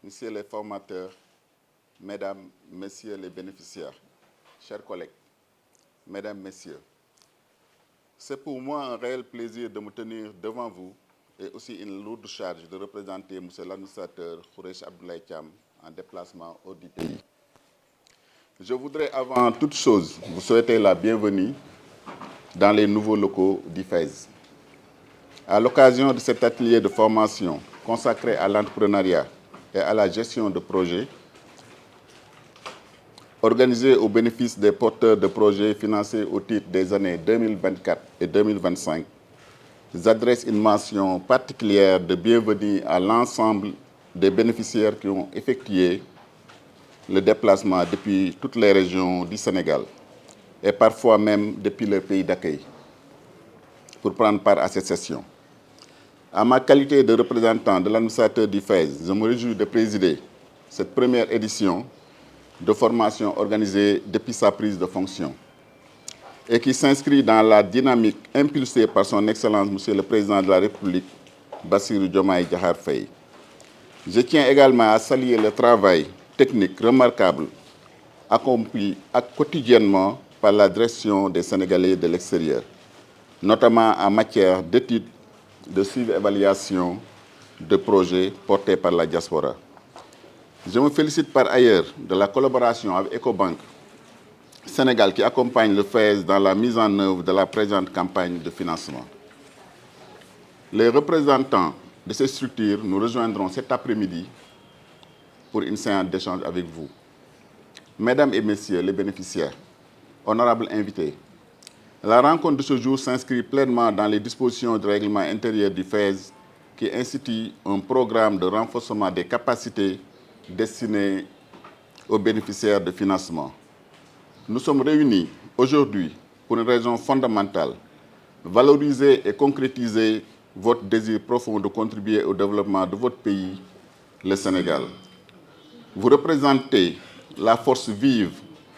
Messieurs les formateurs, Mesdames, Messieurs les bénéficiaires, chers collègues, Mesdames, Messieurs, c'est pour moi un réel plaisir de me tenir devant vous et aussi une lourde charge de représenter Monsieur l'administrateur Khoureyssi Abdoulaye Thiam en déplacement hors du pays. Je voudrais avant toute chose vous souhaiter la bienvenue dans les nouveaux locaux d'IFES. À l'occasion de cet atelier de formation consacré à l'entrepreneuriat et à la gestion de projets, organisé au bénéfice des porteurs de projets financés au titre des années 2024 et 2025, j'adresse une mention particulière de bienvenue à l'ensemble des bénéficiaires qui ont effectué le déplacement depuis toutes les régions du Sénégal et parfois même depuis leur pays d'accueil pour prendre part à cette session. À ma qualité de représentant de l'administrateur du FES, je me réjouis de présider cette première édition de formation organisée depuis sa prise de fonction et qui s'inscrit dans la dynamique impulsée par son Excellence, Monsieur le Président de la République, Bassirou Diomaye Diakhar Faye. Je tiens également à saluer le travail technique remarquable accompli quotidiennement par la direction des Sénégalais de l'extérieur, notamment en matière d'études, de suivi et évaluation de projets portés par la diaspora. Je me félicite par ailleurs de la collaboration avec Ecobank Sénégal qui accompagne le FES dans la mise en œuvre de la présente campagne de financement. Les représentants de ces structures nous rejoindront cet après-midi pour une séance d'échange avec vous. Mesdames et Messieurs les bénéficiaires, honorables invités, la rencontre de ce jour s'inscrit pleinement dans les dispositions du règlement intérieur du FES qui institue un programme de renforcement des capacités destiné aux bénéficiaires de financement. Nous sommes réunis aujourd'hui pour une raison fondamentale, valoriser et concrétiser votre désir profond de contribuer au développement de votre pays, le Sénégal. Vous représentez la force vive,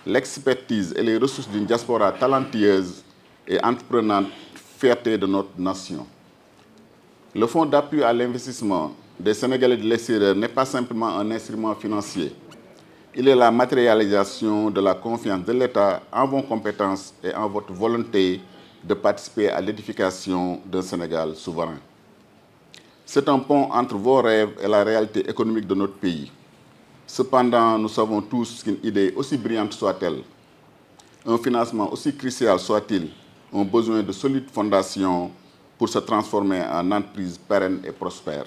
l'expertise et les ressources d'une diaspora talentueuse et entreprenante, fierté de notre nation. Le Fonds d'appui à l'investissement des Sénégalais de l'extérieur n'est pas simplement un instrument financier. Il est la matérialisation de la confiance de l'État en vos compétences et en votre volonté de participer à l'édification d'un Sénégal souverain. C'est un pont entre vos rêves et la réalité économique de notre pays. Cependant, nous savons tous qu'une idée, aussi brillante soit-elle, un financement aussi crucial soit-il, ont besoin de solides fondations pour se transformer en entreprise pérenne et prospère.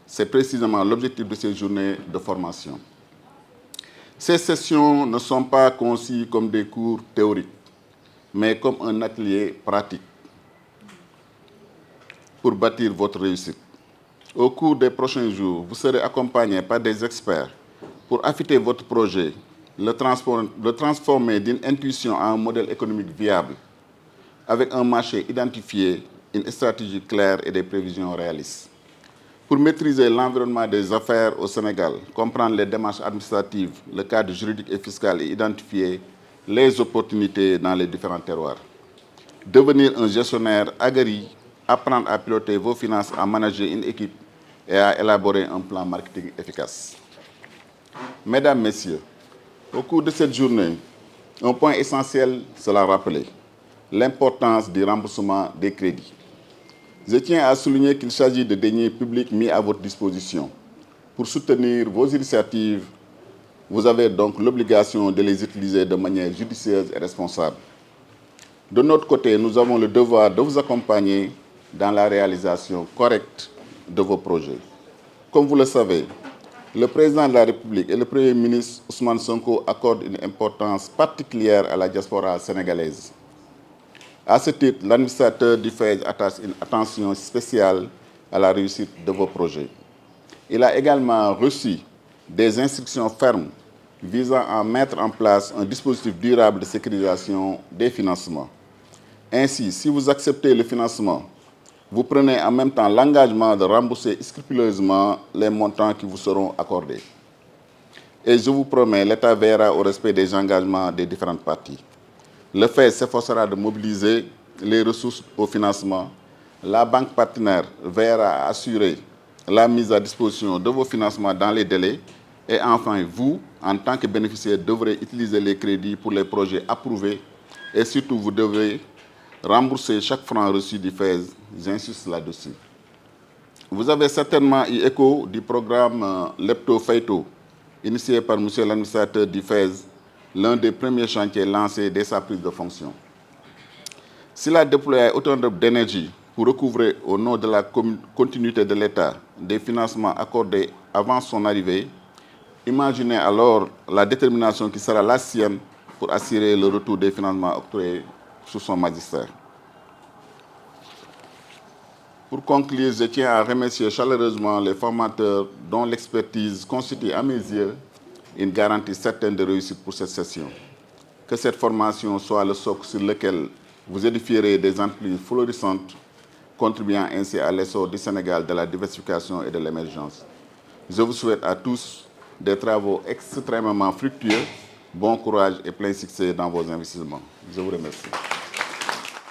C'est précisément l'objectif de ces journées de formation. Ces sessions ne sont pas conçues comme des cours théoriques, mais comme un atelier pratique pour bâtir votre réussite. Au cours des prochains jours, vous serez accompagnés par des experts pour affûter votre projet, le transformer d'une intuition à un modèle économique viable, avec un marché identifié, une stratégie claire et des prévisions réalistes. Pour maîtriser l'environnement des affaires au Sénégal, comprendre les démarches administratives, le cadre juridique et fiscal et identifier les opportunités dans les différents terroirs. Devenir un gestionnaire aguerri, apprendre à piloter vos finances, à manager une équipe et à élaborer un plan marketing efficace. Mesdames, Messieurs, au cours de cette journée, un point essentiel sera rappelé, l'importance du remboursement des crédits. Je tiens à souligner qu'il s'agit de deniers publics mis à votre disposition. Pour soutenir vos initiatives, vous avez donc l'obligation de les utiliser de manière judicieuse et responsable. De notre côté, nous avons le devoir de vous accompagner dans la réalisation correcte de vos projets. Comme vous le savez, le Président de la République et le Premier ministre Ousmane Sonko accordent une importance particulière à la diaspora sénégalaise. À ce titre, l'administrateur du FES attache une attention spéciale à la réussite de vos projets. Il a également reçu des instructions fermes visant à mettre en place un dispositif durable de sécurisation des financements. Ainsi, si vous acceptez le financement, vous prenez en même temps l'engagement de rembourser scrupuleusement les montants qui vous seront accordés. Et je vous promets, l'État veillera au respect des engagements des différentes parties. Le FES s'efforcera de mobiliser les ressources au financement. La banque partenaire veillera à assurer la mise à disposition de vos financements dans les délais. Et enfin, vous, en tant que bénéficiaire, devrez utiliser les crédits pour les projets approuvés. Et surtout, vous devrez rembourser chaque franc reçu du FAISE. J'insiste là-dessus. Vous avez certainement eu écho du programme Lepto Fayto, initié par M. l'administrateur du FAISE, l'un des premiers chantiers lancés dès sa prise de fonction. S'il a déployé autant d'énergie pour recouvrer au nom de la continuité de l'État des financements accordés avant son arrivée, imaginez alors la détermination qui sera la sienne pour assurer le retour des financements octroyés sous son magistère. Pour conclure, je tiens à remercier chaleureusement les formateurs dont l'expertise constitue à mes yeux une garantie certaine de réussite pour cette session. Que cette formation soit le socle sur lequel vous édifierez des entreprises florissantes, contribuant ainsi à l'essor du Sénégal de la diversification et de l'émergence. Je vous souhaite à tous des travaux extrêmement fructueux, bon courage et plein succès dans vos investissements. Je vous remercie.